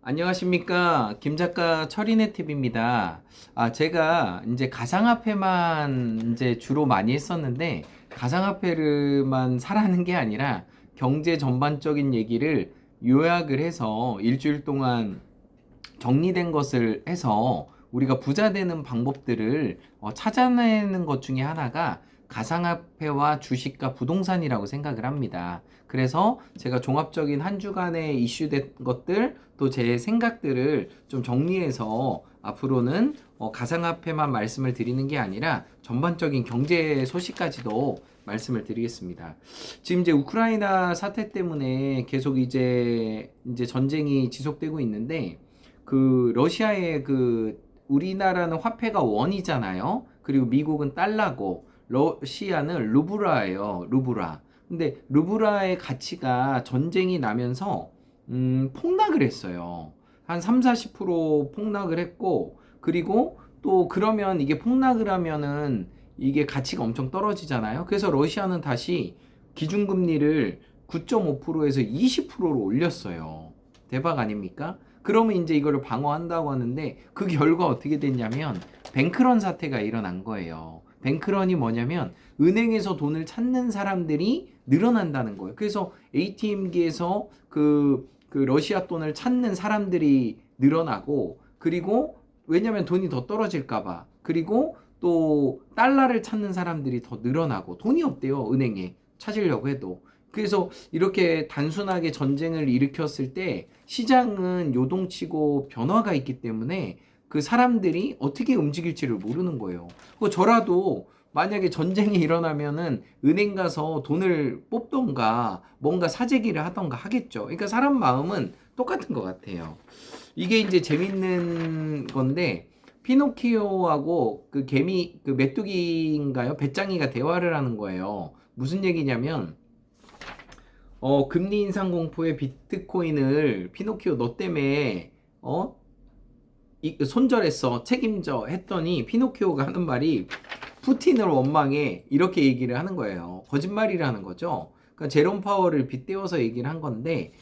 안녕하십니까. 김작가 철인의 팁입니다. 제가 이제 가상화폐만 이제 주로 많이 했었는데, 가상화폐를만 사라는 게 아니라 경제 전반적인 얘기를 요약을 해서 일주일 동안 정리된 것을 해서 우리가 부자 되는 방법들을 찾아내는 것 중에 하나가 가상화폐와 주식과 부동산이라고 생각을 합니다. 그래서 제가 종합적인 한 주간에 이슈된 것들 또 제 생각들을 좀 정리해서 앞으로는 가상화폐만 말씀을 드리는 게 아니라 전반적인 경제 소식까지도 말씀을 드리겠습니다. 지금 이제 우크라이나 사태 때문에 계속 이제 전쟁이 지속되고 있는데, 그 러시아의 우리나라는 화폐가 원이잖아요. 그리고 미국은 달러고 러시아는 루브라예요. 루브라. 근데 루브라의 가치가 전쟁이 나면서 폭락을 했어요. 한 3, 40% 폭락을 했고, 그리고 또 그러면 이게 폭락을 하면은 이게 가치가 엄청 떨어지잖아요. 그래서 러시아는 다시 기준금리를 9.5%에서 20%로 올렸어요. 대박 아닙니까? 그러면 이제 이거를 방어한다고 하는데, 그 결과 어떻게 됐냐면 뱅크런 사태가 일어난 거예요. 뱅크런이 뭐냐면 은행에서 돈을 찾는 사람들이 늘어난다는 거예요. 그래서 ATM기에서 그 러시아 돈을 찾는 사람들이 늘어나고, 그리고 왜냐면 돈이 더 떨어질까봐, 그리고 또 달러를 찾는 사람들이 더 늘어나고, 돈이 없대요, 은행에 찾으려고 해도. 그래서 이렇게 단순하게 전쟁을 일으켰을 때 시장은 요동치고 변화가 있기 때문에 그 사람들이 어떻게 움직일지를 모르는 거예요. 저라도 만약에 전쟁이 일어나면은 은행 가서 돈을 뽑던가 뭔가 사재기를 하던가 하겠죠. 그러니까 사람 마음은 똑같은 것 같아요. 이게 이제 재밌는 건데, 피노키오하고 그 개미, 그 메뚜기인가요? 배짱이가 대화를 하는 거예요. 무슨 얘기냐면, 금리 인상 공포에 비트코인을 피노키오 너 때문에 손절했어, 책임져 했더니 피노키오가 하는 말이 푸틴을 원망해, 이렇게 얘기를 하는 거예요. 거짓말이라는 거죠. 그러니까 제롬 파월을 빗대어서 얘기를 한 건데,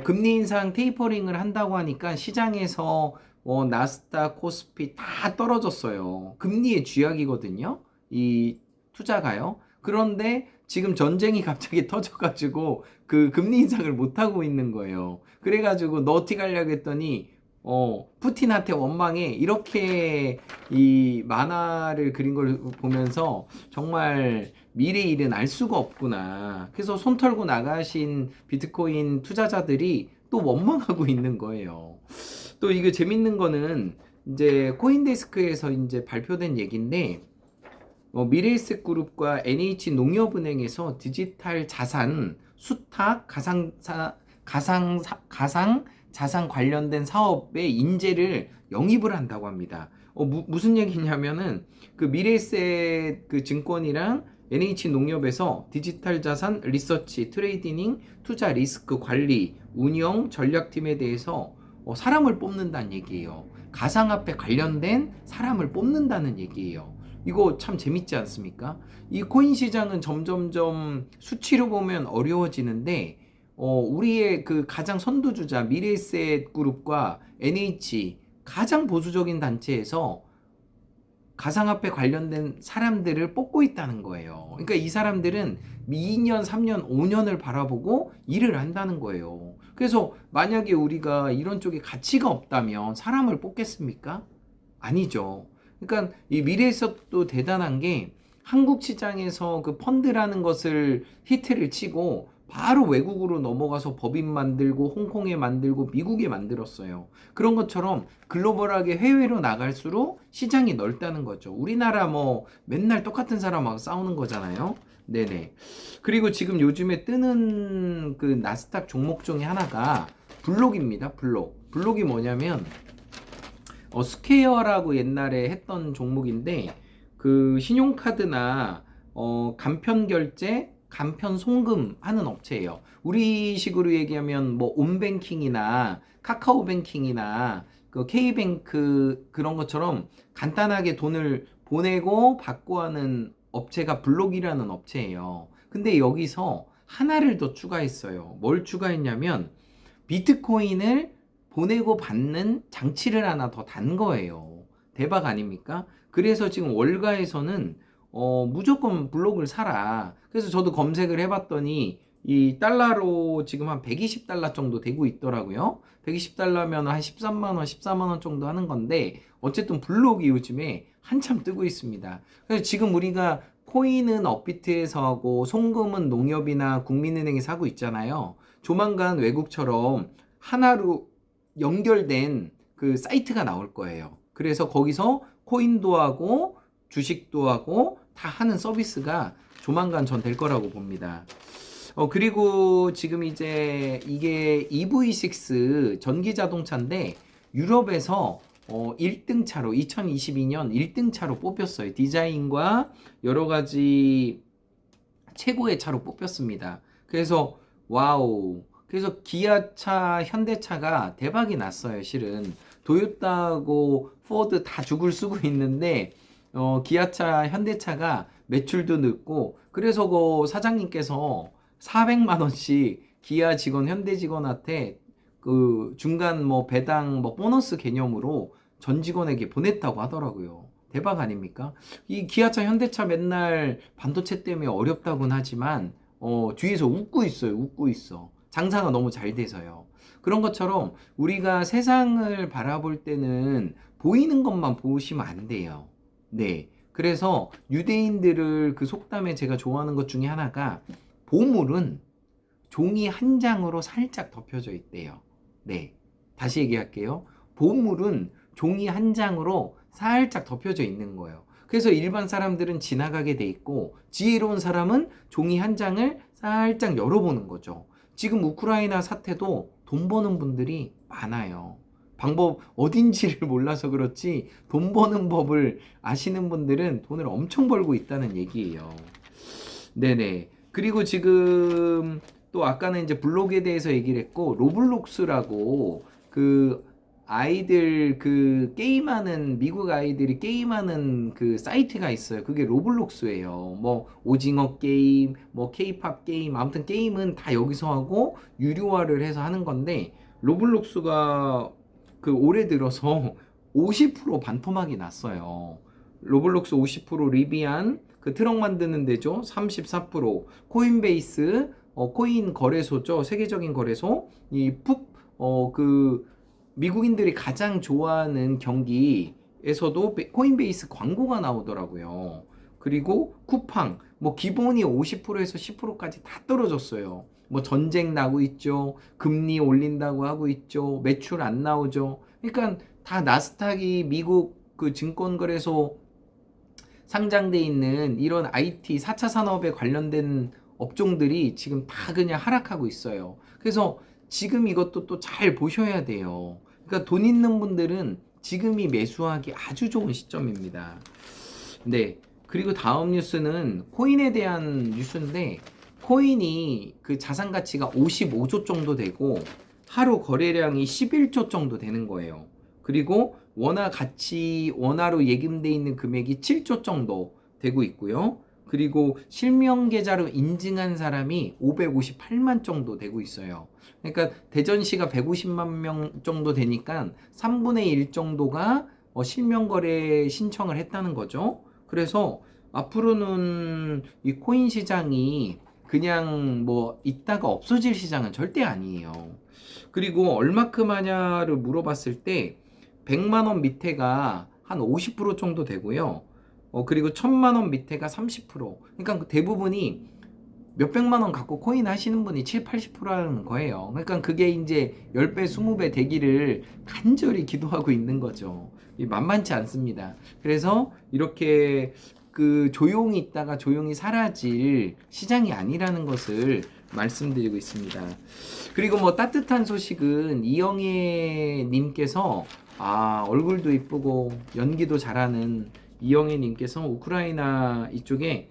금리 인상 테이퍼링을 한다고 하니까 시장에서 나스닥, 코스피 다 떨어졌어요. 금리의 쥐약이거든요, 이 투자가요. 그런데 지금 전쟁이 갑자기 터져가지고 그 금리 인상을 못 하고 있는 거예요. 그래가지고 너 어떻게 하려고 했더니 푸틴한테 원망해, 이렇게 이 만화를 그린 걸 보면서 정말 미래 일은 알 수가 없구나. 그래서 손 털고 나가신 비트코인 투자자들이 또 원망하고 있는 거예요. 또 이게 재밌는 거는 이제 코인데스크에서 이제 발표된 얘기인데, 미래에셋 그룹과 NH농협은행에서 디지털 자산 수탁 가상 자산 관련된 사업에 인재를 영입을 한다고 합니다. 무슨 얘기냐면은 그 미래에셋 그 증권이랑 NH농협에서 디지털 자산 리서치, 트레이딩, 투자 리스크 관리, 운영, 전략팀에 대해서 사람을 뽑는다는 얘기예요. 가상화폐 관련된 사람을 뽑는다는 얘기예요. 이거 참 재밌지 않습니까? 이 코인 시장은 점점점 수치로 보면 어려워지는데, 우리의 그 가장 선두주자 미래에셋 그룹과 NH, 가장 보수적인 단체에서 가상화폐 관련된 사람들을 뽑고 있다는 거예요. 그러니까 이 사람들은 2년, 3년, 5년을 바라보고 일을 한다는 거예요. 그래서 만약에 우리가 이런 쪽에 가치가 없다면 사람을 뽑겠습니까? 아니죠. 그러니까 이 미래에셋도 대단한 게, 한국 시장에서 그 펀드라는 것을 히트를 치고 바로 외국으로 넘어가서 법인 만들고 홍콩에 만들고 미국에 만들었어요. 그런 것처럼 글로벌하게 해외로 나갈수록 시장이 넓다는 거죠. 우리나라 뭐 맨날 똑같은 사람하고 싸우는 거잖아요. 네네. 그리고 지금 요즘에 뜨는 그 나스닥 종목 중에 하나가 블록입니다. 블록이 뭐냐면 스퀘어라고 옛날에 했던 종목인데, 그 신용카드나 간편 결제, 간편 송금 하는 업체예요. 우리식으로 얘기하면 뭐 온뱅킹이나 카카오뱅킹이나 그 K뱅크 그런 것처럼 간단하게 돈을 보내고 받고 하는 업체가 블록이라는 업체예요. 근데 여기서 하나를 더 추가했어요. 뭘 추가했냐면 비트코인을 보내고 받는 장치를 하나 더 단 거예요. 대박 아닙니까? 그래서 지금 월가에서는 무조건 블록을 사라. 그래서 저도 검색을 해봤더니 이 달러로 지금 한 120달러 정도 되고 있더라고요. 120달러면 한 13만 원, 14만 원 정도 하는 건데 어쨌든 블록이 요즘에 한참 뜨고 있습니다. 그래서 지금 우리가 코인은 업비트에서 하고 송금은 농협이나 국민은행에서 하고 있잖아요. 조만간 외국처럼 하나로 연결된 그 사이트가 나올 거예요. 그래서 거기서 코인도 하고 주식도 하고 다 하는 서비스가 조만간 전 될 거라고 봅니다. 그리고 지금 이제 이게 EV6 전기 자동차인데 유럽에서 1등 차로 2022년 1등 차로 뽑혔어요. 디자인과 여러 가지 최고의 차로 뽑혔습니다. 그래서 와우. 그래서 기아차, 현대차가 대박이 났어요. 실은 도요타하고 포드 다 죽을 쓰고 있는데 기아차, 현대차가 매출도 늦고 그래서 그 사장님께서 400만 원씩 기아 직원, 현대 직원한테 그 중간 뭐 배당 뭐 보너스 개념으로 전 직원에게 보냈다고 하더라고요. 대박 아닙니까? 이 기아차, 현대차 맨날 반도체 때문에 어렵다고는 하지만 뒤에서 웃고 있어요. 웃고 있어. 장사가 너무 잘 돼서요. 그런 것처럼 우리가 세상을 바라볼 때는 보이는 것만 보시면 안 돼요. 네. 그래서 유대인들을 그 속담에 제가 좋아하는 것 중에 하나가 보물은 종이 한 장으로 살짝 덮여져 있대요. 네. 다시 얘기할게요. 보물은 종이 한 장으로 살짝 덮여져 있는 거예요. 그래서 일반 사람들은 지나가게 돼 있고 지혜로운 사람은 종이 한 장을 살짝 열어보는 거죠. 지금 우크라이나 사태도 돈 버는 분들이 많아요. 방법 어딘지를 몰라서 그렇지 돈 버는 법을 아시는 분들은 돈을 엄청 벌고 있다는 얘기예요. 네네. 그리고 지금 또 아까는 이제 블록에 대해서 얘기를 했고 로블록스라고 그 아이들 그 게임하는 미국 아이들이 게임하는 그 사이트가 있어요. 그게 로블록스예요. 뭐 오징어 게임, 뭐 케이팝 게임, 아무튼 게임은 다 여기서 하고 유료화를 해서 하는 건데 로블록스가 그 올해 들어서 50% 반토막이 났어요. 로블록스 50%, 리비안 그 트럭 만드는 데죠. 34%, 코인베이스 코인 거래소죠. 세계적인 거래소. 그 미국인들이 가장 좋아하는 경기에서도 코인베이스 광고가 나오더라고요. 그리고 쿠팡 뭐 기본이 50%에서 10%까지 다 떨어졌어요. 뭐 전쟁 나고 있죠. 금리 올린다고 하고 있죠. 매출 안 나오죠. 그러니까 다 나스닥이 미국 그 증권거래소 상장돼 있는 이런 IT 4차 산업에 관련된 업종들이 지금 다 그냥 하락하고 있어요. 그래서 지금 이것도 또 잘 보셔야 돼요. 그러니까 돈 있는 분들은 지금이 매수하기 아주 좋은 시점입니다. 네. 그리고 다음 뉴스는 코인에 대한 뉴스인데 코인이 그 자산 가치가 55조 정도 되고 하루 거래량이 11조 정도 되는 거예요. 그리고 원화로 예금돼 있는 금액이 7조 정도 되고 있고요. 그리고 실명 계좌로 인증한 사람이 558만 정도 되고 있어요. 그러니까 대전시가 150만 명 정도 되니까 3분의 1 정도가 실명 거래 신청을 했다는 거죠. 그래서 앞으로는 이 코인 시장이 그냥 뭐 있다가 없어질 시장은 절대 아니에요. 그리고 얼마큼 하냐를 물어봤을 때 100만 원 밑에가 한 50% 정도 되고요. 그리고 1000만 원 밑에가 30%. 그러니까 대부분이 몇백만 원 갖고 코인 하시는 분이 7, 80%라는 거예요. 그러니까 그게 이제 10배, 20배 되기를 간절히 기도하고 있는 거죠. 만만치 않습니다. 그래서 이렇게 그 조용히 있다가 조용히 사라질 시장이 아니라는 것을 말씀드리고 있습니다. 그리고 뭐 따뜻한 소식은 이영애 님께서 얼굴도 이쁘고 연기도 잘하는 이영애 님께서 우크라이나 이쪽에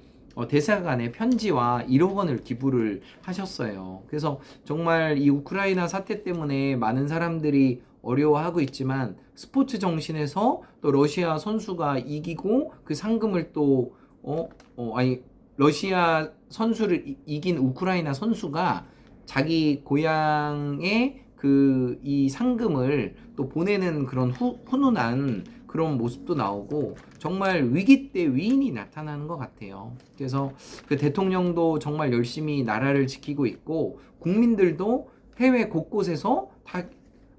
대사관에 편지와 1억 원을 기부를 하셨어요. 그래서 정말 이 우크라이나 사태 때문에 많은 사람들이 어려워하고 있지만 스포츠 정신에서 또 러시아 선수가 이기고 그 상금을 또 러시아 선수를 이긴 우크라이나 선수가 자기 고향에 이 상금을 또 보내는 그런 훈훈한 그런 모습도 나오고 정말 위기 때 위인이 나타나는 것 같아요. 그래서 그 대통령도 정말 열심히 나라를 지키고 있고 국민들도 해외 곳곳에서 다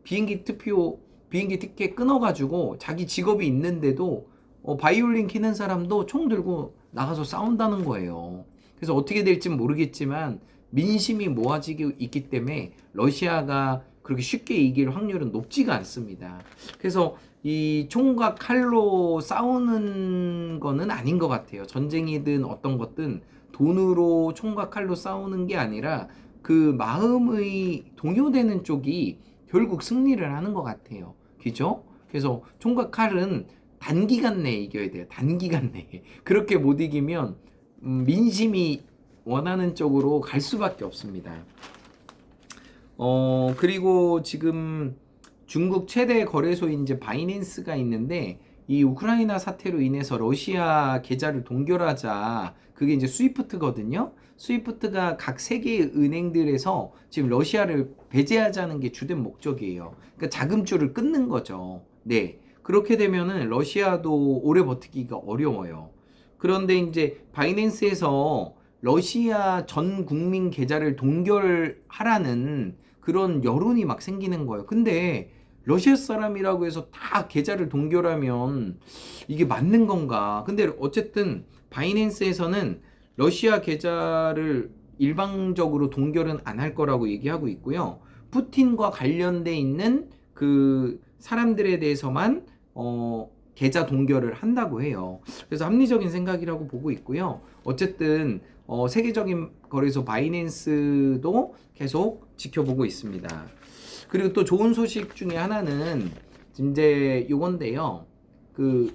비행기 티켓 끊어가지고 자기 직업이 있는데도 바이올린 키는 사람도 총 들고 나가서 싸운다는 거예요. 그래서 어떻게 될지 모르겠지만 민심이 모아지고 있기 때문에 러시아가 그렇게 쉽게 이길 확률은 높지가 않습니다. 그래서 이 총과 칼로 싸우는 거는 아닌 것 같아요. 전쟁이든 어떤 것든 돈으로 총과 칼로 싸우는 게 아니라 그 마음의 동요되는 쪽이 결국 승리를 하는 것 같아요. 그죠? 그래서 총과 칼은 단기간 내에 이겨야 돼요. 단기간 내에. 그렇게 못 이기면 민심이 원하는 쪽으로 갈 수밖에 없습니다. 그리고 지금 중국 최대 거래소인 이제 바이낸스가 있는데 이 우크라이나 사태로 인해서 러시아 계좌를 동결하자 그게 이제 스위프트거든요. 스위프트가 각 세계의 은행들에서 지금 러시아를 배제하자는 게 주된 목적이에요. 그러니까 자금줄을 끊는 거죠. 네. 그렇게 되면은 러시아도 오래 버티기가 어려워요. 그런데 이제 바이낸스에서 러시아 전 국민 계좌를 동결하라는 그런 여론이 막 생기는 거예요. 근데 러시아 사람이라고 해서 다 계좌를 동결하면 이게 맞는 건가? 근데 어쨌든 바이낸스에서는 러시아 계좌를 일방적으로 동결은 안 할 거라고 얘기하고 있고요. 푸틴과 관련돼 있는 그 사람들에 대해서만 계좌 동결을 한다고 해요. 그래서 합리적인 생각이라고 보고 있고요. 어쨌든 세계적인 거래소 바이낸스도 계속 지켜보고 있습니다. 그리고 또 좋은 소식 중에 하나는 이제 요건데요. 그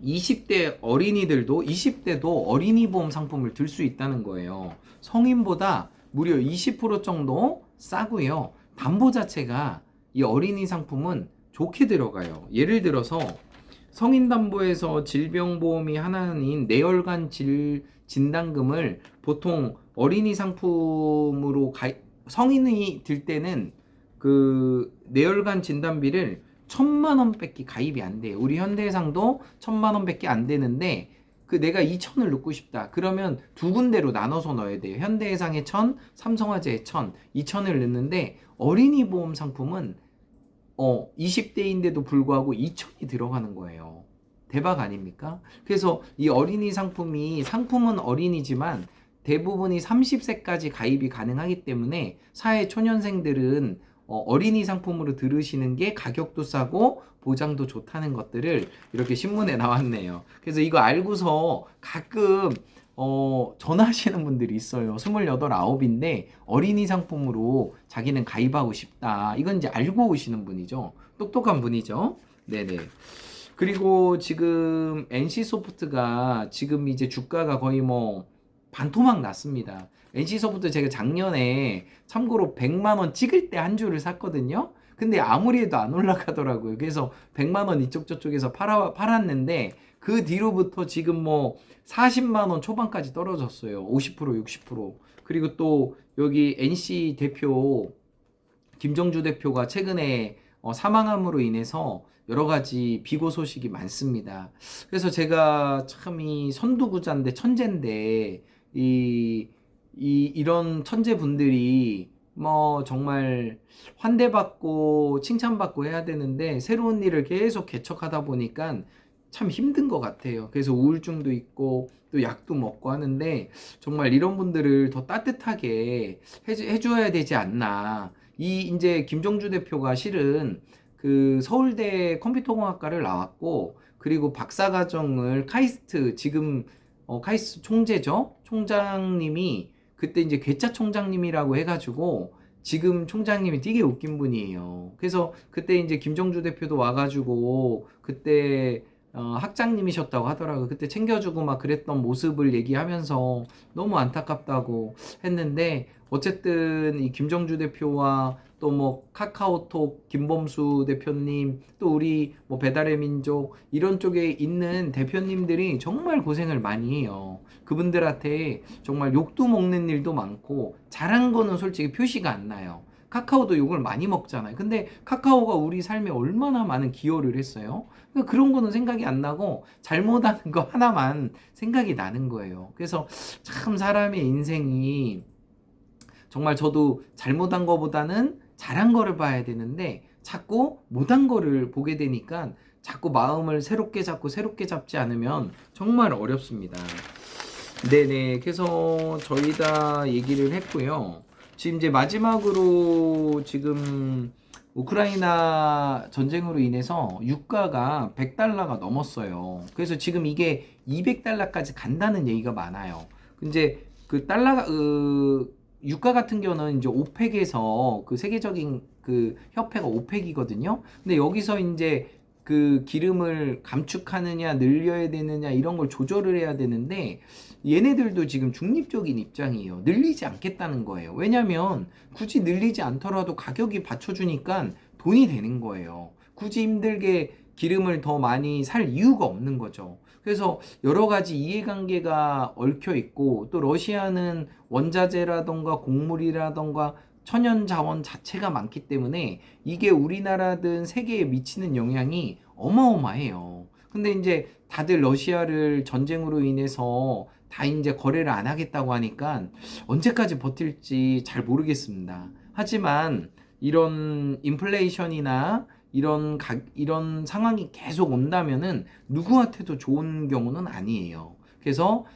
20대 어린이들도 20대도 어린이 보험 상품을 들 수 있다는 거예요. 성인보다 무려 20% 정도 싸고요. 담보 자체가 이 어린이 상품은 좋게 들어가요. 예를 들어서 성인담보에서 질병보험이 하나인 뇌혈관 진단금을 보통 어린이 상품으로 성인이 들 때는 그 뇌혈관 진단비를 1,000만 원밖에 가입이 안 돼요. 우리 현대해상도 1,000만 원밖에 안 되는데 그 내가 2,000을 넣고 싶다. 그러면 두 군데로 나눠서 넣어야 돼요. 현대해상에 1,000, 삼성화재에 1,000, 2,000을 넣는데 어린이 보험 상품은 20대인데도 불구하고 2,000이 들어가는 거예요. 대박 아닙니까? 그래서 이 어린이 상품은 어린이지만 대부분이 30세까지 가입이 가능하기 때문에 사회 초년생들은 어린이 상품으로 들으시는 게 가격도 싸고 보장도 좋다는 것들을 이렇게 신문에 나왔네요. 그래서 이거 알고서 가끔 전화하시는 분들이 있어요. 28, 9인데 어린이 상품으로 자기는 가입하고 싶다. 이건 이제 알고 오시는 분이죠. 똑똑한 분이죠. 네네. 그리고 지금 NC소프트가 지금 이제 주가가 거의 뭐 반토막 났습니다. NC소프트 제가 작년에 참고로 100만 원 찍을 때 한 주를 샀거든요. 근데 아무리 해도 안 올라가더라고요. 그래서 100만 원 이쪽 저쪽에서 팔았는데 그 뒤로부터 지금 뭐 40만 원 초반까지 떨어졌어요. 50%, 60%. 그리고 또 여기 NC 대표 김정주 대표가 최근에 사망함으로 인해서 여러 가지 비고 소식이 많습니다. 그래서 제가 참 이 선두부자인데 천재인데 이런 천재분들이 뭐 정말 환대받고 칭찬받고 해야 되는데 새로운 일을 계속 개척하다 보니까 참 힘든 것 같아요. 그래서 우울증도 있고 또 약도 먹고 하는데 정말 이런 분들을 더 따뜻하게 해줘야 되지 않나. 이제 김정주 대표가 실은 그 서울대 컴퓨터공학과를 나왔고 그리고 박사과정을 카이스트 지금 카이스트 총재죠. 총장님이 그때 이제 괴짜 총장님이라고 해가지고 지금 총장님이 되게 웃긴 분이에요. 그래서 그때 이제 김정주 대표도 와가지고 그때 학장님이셨다고 하더라고요. 그때 챙겨주고 막 그랬던 모습을 얘기하면서 너무 안타깝다고 했는데 어쨌든 이 김정주 대표와 또 뭐 카카오톡 김범수 대표님 또 우리 뭐 배달의 민족 이런 쪽에 있는 대표님들이 정말 고생을 많이 해요. 그분들한테 정말 욕도 먹는 일도 많고 잘한 거는 솔직히 표시가 안 나요. 카카오도 욕을 많이 먹잖아요. 근데 카카오가 우리 삶에 얼마나 많은 기여를 했어요. 그러니까 그런 거는 생각이 안 나고 잘못하는 거 하나만 생각이 나는 거예요. 그래서 참 사람의 인생이 정말 저도 잘못한 거보다는 잘한 거를 봐야 되는데 자꾸 못한 거를 보게 되니까 자꾸 마음을 새롭게 잡고 새롭게 잡지 않으면 정말 어렵습니다. 네네. 그래서 저희 다 얘기를 했고요. 지금 이제 마지막으로 지금 우크라이나 전쟁으로 인해서 유가가 100달러가 넘었어요. 그래서 지금 이게 200달러까지 간다는 얘기가 많아요. 이제 그 달러가 유가 같은 경우는 이제 오펙에서 그 세계적인 그 협회가 오펙이거든요. 근데 여기서 이제 그 기름을 감축하느냐 늘려야 되느냐 이런 걸 조절을 해야 되는데 얘네들도 지금 중립적인 입장이에요. 늘리지 않겠다는 거예요. 왜냐면 굳이 늘리지 않더라도 가격이 받쳐주니까 돈이 되는 거예요. 굳이 힘들게 기름을 더 많이 살 이유가 없는 거죠. 그래서 여러 가지 이해관계가 얽혀 있고 또 러시아는 원자재라던가 곡물이라던가 천연 자원 자체가 많기 때문에 이게 우리나라든 세계에 미치는 영향이 어마어마해요. 근데 이제 다들 러시아를 전쟁으로 인해서 다 이제 거래를 안 하겠다고 하니까 언제까지 버틸지 잘 모르겠습니다. 하지만 이런 인플레이션이나 이런 상황이 계속 온다면은 누구한테도 좋은 경우는 아니에요. 그래서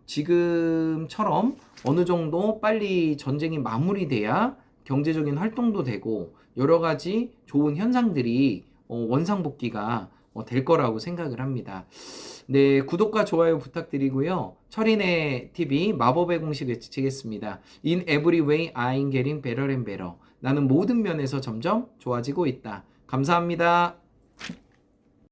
지금처럼 어느 정도 빨리 전쟁이 마무리돼야 경제적인 활동도 되고 여러 가지 좋은 현상들이 원상복귀가 될 거라고 생각을 합니다. 네, 구독과 좋아요 부탁드리고요. 철인의 TV 마법의 공식 외치겠습니다. In every way, I'm getting better and better. 나는 모든 면에서 점점 좋아지고 있다. 감사합니다.